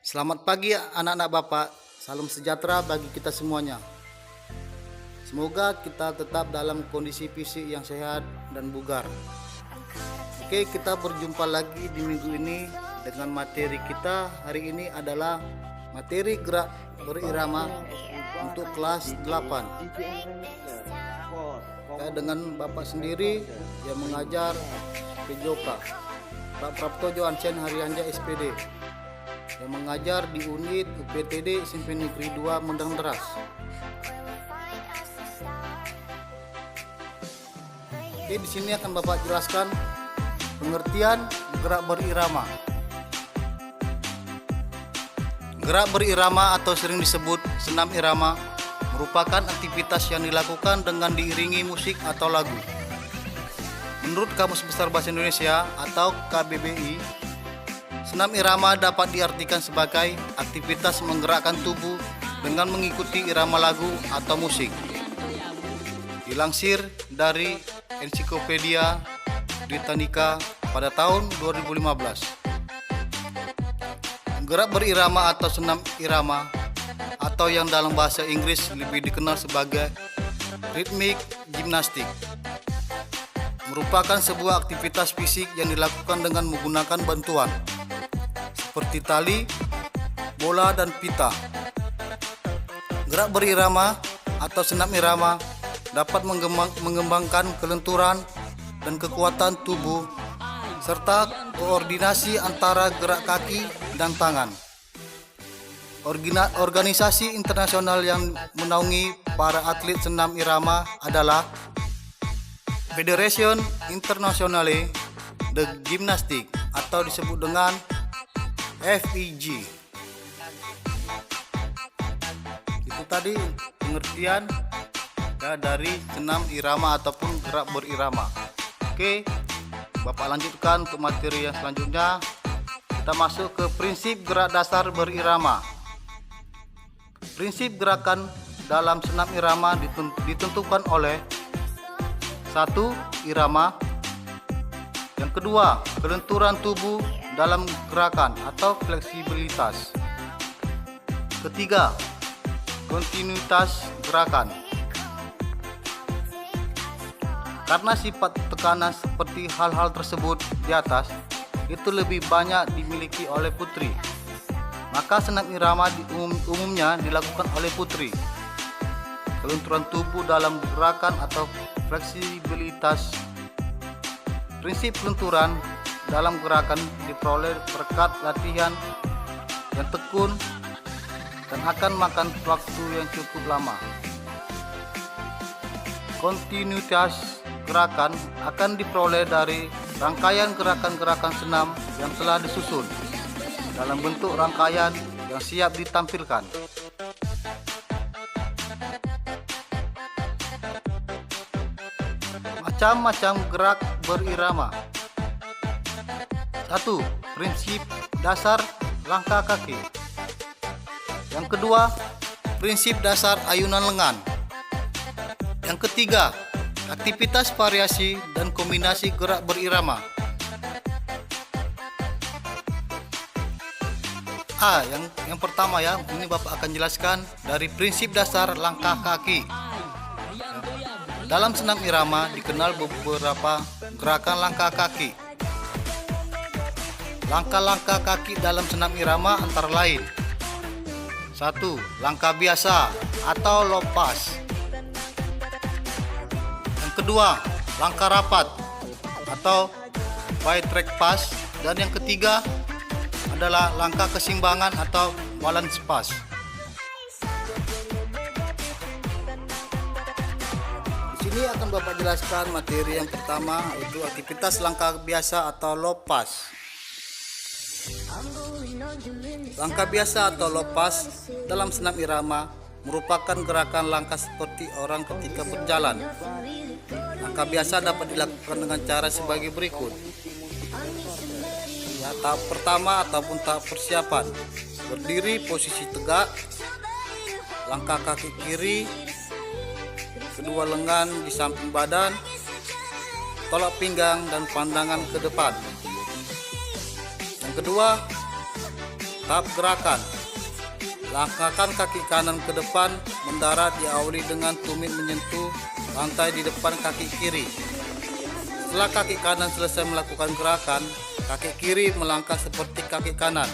Selamat pagi anak-anak Bapak, salam sejahtera bagi kita semuanya. Semoga kita tetap dalam kondisi fisik yang sehat dan bugar. Oke, kita berjumpa lagi di minggu ini dengan materi kita hari ini adalah materi gerak berirama untuk kelas 8. Ya, dengan Bapak sendiri yang mengajar PJOK, Pak Prapto Johansen Haryanja SPD, yang mengajar di unit UPTD SMP Negeri 2 Mendang Deras. Oke, di sini akan Bapak jelaskan pengertian gerak berirama. Gerak berirama atau sering disebut senam irama merupakan aktivitas yang dilakukan dengan diiringi musik atau lagu. Menurut Kamus Besar Bahasa Indonesia atau KBBI, senam irama dapat diartikan sebagai aktivitas menggerakkan tubuh dengan mengikuti irama lagu atau musik. Dilansir dari Ensiklopedia Britannica pada tahun 2015. Gerak berirama atau senam irama atau yang dalam bahasa Inggris lebih dikenal sebagai rhythmic gymnastics merupakan sebuah aktivitas fisik yang dilakukan dengan menggunakan bantuan seperti tali, bola, dan pita. Gerak berirama atau senam irama dapat mengembangkan kelenturan dan kekuatan tubuh serta koordinasi antara gerak kaki dan tangan. Organisasi internasional yang menaungi para atlet senam irama adalah Federation Internationale de Gymnastique atau disebut dengan FIG. Itu tadi pengertian dari senam irama ataupun gerak berirama. Oke, Bapak lanjutkan untuk materi yang selanjutnya. Kita masuk ke prinsip gerak dasar berirama. Prinsip gerakan dalam senam irama ditentukan oleh 1. Irama. Yang kedua, kelenturan tubuh dalam gerakan atau fleksibilitas. Ketiga, kontinuitas gerakan. Karena sifat tekanan seperti hal-hal tersebut di atas itu lebih banyak dimiliki oleh putri, maka senam irama umumnya dilakukan oleh putri. Kelenturan tubuh dalam gerakan atau fleksibilitas. Prinsip kelenturan dalam gerakan diperoleh berkat latihan yang tekun dan akan makan waktu yang cukup lama. Kontinuitas gerakan akan diperoleh dari rangkaian gerakan-gerakan senam yang telah disusun dalam bentuk rangkaian yang siap ditampilkan. Macam-macam gerak berirama. 1. Prinsip dasar langkah kaki. Yang kedua, prinsip dasar ayunan lengan. Yang ketiga, aktivitas variasi dan kombinasi gerak berirama. Yang pertama ya, ini Bapak akan jelaskan dari prinsip dasar langkah kaki. Dalam senam irama dikenal beberapa gerakan langkah kaki. Langkah-langkah kaki dalam senam irama antara lain: 1. Langkah biasa atau low pass. Yang kedua, langkah rapat atau by track pass. Dan yang ketiga adalah langkah keseimbangan atau balance pass. Di sini akan Bapak jelaskan materi yang pertama, yaitu aktivitas langkah biasa atau low pass. Langkah biasa atau low pass dalam senam irama merupakan gerakan langkah seperti orang ketika berjalan. Langkah biasa dapat dilakukan dengan cara sebagai berikut. Ya, tahap pertama ataupun tahap persiapan: berdiri posisi tegak, langkah kaki kiri, kedua lengan di samping badan, tolak pinggang dan pandangan ke depan. Yang kedua, Tahap gerakan. Langkahkan kaki kanan ke depan, mendarat diawali dengan tumit menyentuh lantai di depan kaki kiri. Setelah kaki kanan selesai melakukan gerakan, kaki kiri melangkah seperti kaki kanan.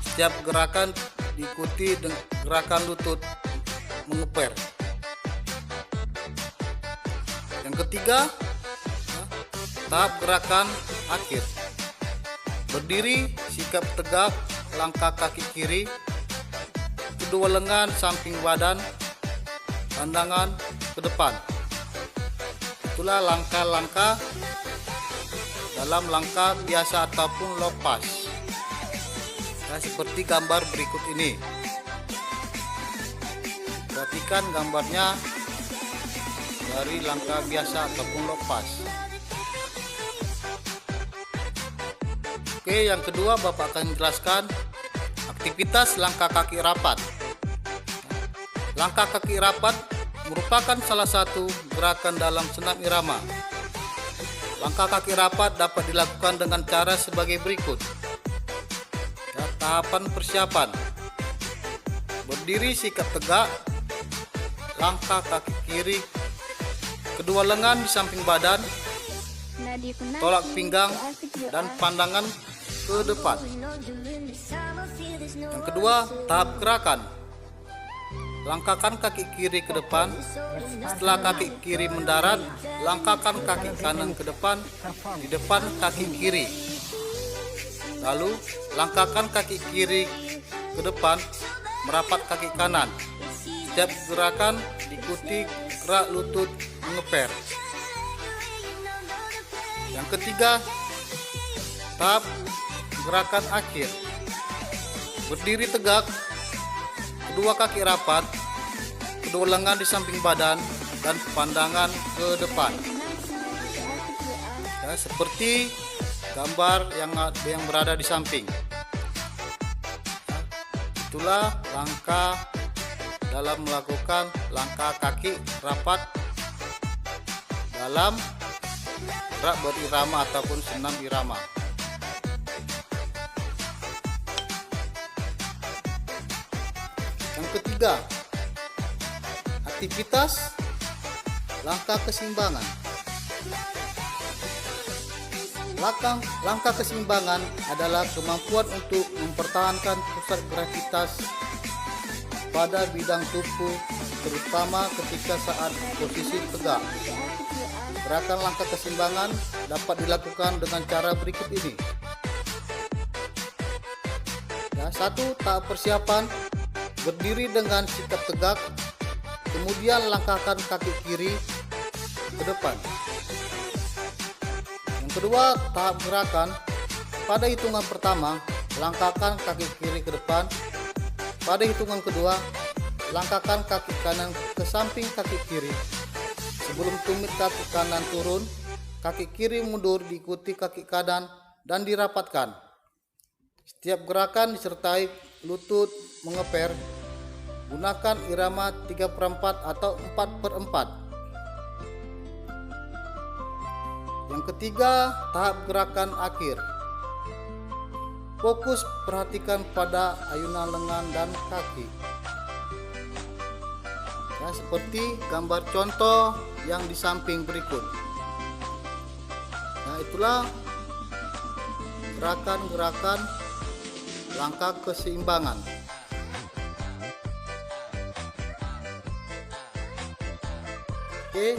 Setiap gerakan diikuti dengan gerakan lutut mengeper. Yang ketiga, tahap gerakan akhir. Berdiri, sikap tegak, langkah kaki kiri, kedua lengan samping badan, pandangan ke depan. Itulah langkah-langkah dalam langkah biasa ataupun lepas. Seperti gambar berikut ini. Perhatikan gambarnya dari langkah biasa ataupun lepas. Oke, yang kedua Bapak akan menjelaskan aktivitas langkah kaki rapat. Langkah kaki rapat merupakan salah satu gerakan dalam senam irama. Langkah kaki rapat dapat dilakukan dengan cara sebagai berikut. Tahapan persiapan. Berdiri sikap tegak, langkah kaki kiri, kedua lengan di samping badan, tolak pinggang dan pandangan ke depan. Yang kedua, tahap gerakan. Langkahkan kaki kiri ke depan. Setelah kaki kiri mendarat, langkahkan kaki kanan ke depan di depan kaki kiri. Lalu langkahkan kaki kiri ke depan merapat kaki kanan. Setiap gerakan diikuti gerak lutut mengeper. Yang ketiga, tahap gerakan akhir. Berdiri tegak, kedua kaki rapat, kedua lengan di samping badan dan pandangan ke depan. Ya, seperti gambar yang berada di samping. Itulah langkah dalam melakukan langkah kaki rapat dalam gerak berirama ataupun senam irama. Yang ketiga, aktivitas langkah keseimbangan. Langkah keseimbangan adalah kemampuan untuk mempertahankan pusat gravitas pada bidang tubuh, terutama ketika saat posisi tegak. Gerakan langkah keseimbangan dapat dilakukan dengan cara berikut ini. Ya, 1. Tahap persiapan. Berdiri dengan sikap tegak, kemudian langkahkan kaki kiri ke depan. Yang kedua, tahap gerakan. Pada hitungan pertama, langkahkan kaki kiri ke depan. Pada hitungan kedua, langkahkan kaki kanan ke samping kaki kiri. Sebelum tumit kaki kanan turun, kaki kiri mundur diikuti kaki kanan dan dirapatkan. Setiap gerakan disertai lutut mengeper. Gunakan irama 3/4 atau 4/4. Yang ketiga, tahap gerakan akhir. Fokus perhatikan pada ayunan lengan dan kaki. Ya, seperti gambar contoh yang di samping berikut. Nah, itulah gerakan-gerakan langkah keseimbangan. Oke,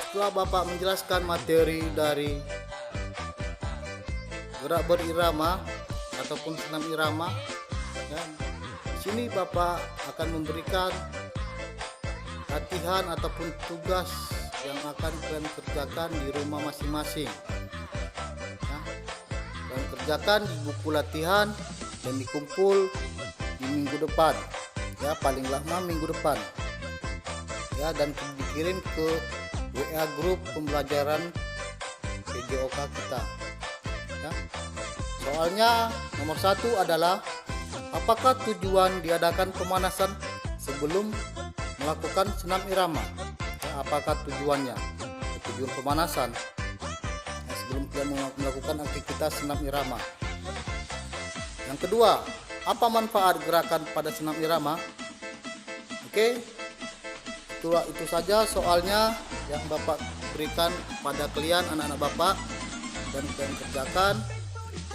setelah Bapak menjelaskan materi dari gerak berirama ataupun senam irama, ya, di sini Bapak akan memberikan latihan ataupun tugas yang akan kalian kerjakan di rumah masing-masing. Ya, kalian kerjakan di buku latihan dan dikumpul di minggu depan, ya paling lama minggu depan. Ya, dan dikirim ke WA grup pembelajaran PJOK kita. Ya. Soalnya nomor 1 adalah apakah tujuan diadakan pemanasan sebelum melakukan senam irama? Ya, apakah tujuannya? Tujuan pemanasan ya, sebelum kita melakukan aktivitas senam irama. Yang kedua, apa manfaat gerakan pada senam irama. Oke, itu saja soalnya yang Bapak berikan pada kalian anak-anak Bapak, dan kalian kerjakan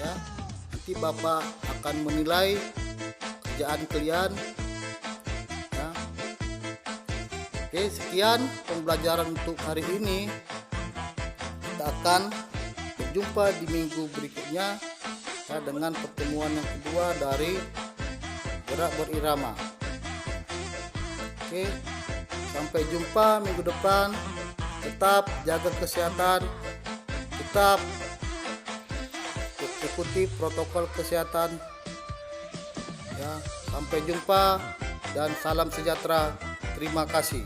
ya. Nanti Bapak akan menilai kerjaan kalian ya. Oke, sekian pembelajaran untuk hari ini. Kita akan berjumpa di minggu berikutnya ya, dengan pertemuan yang kedua dari gerak berirama. Oke, sampai jumpa minggu depan. Tetap jaga kesehatan, tetap ikuti protokol kesehatan ya. Sampai jumpa dan salam sejahtera. Terima kasih.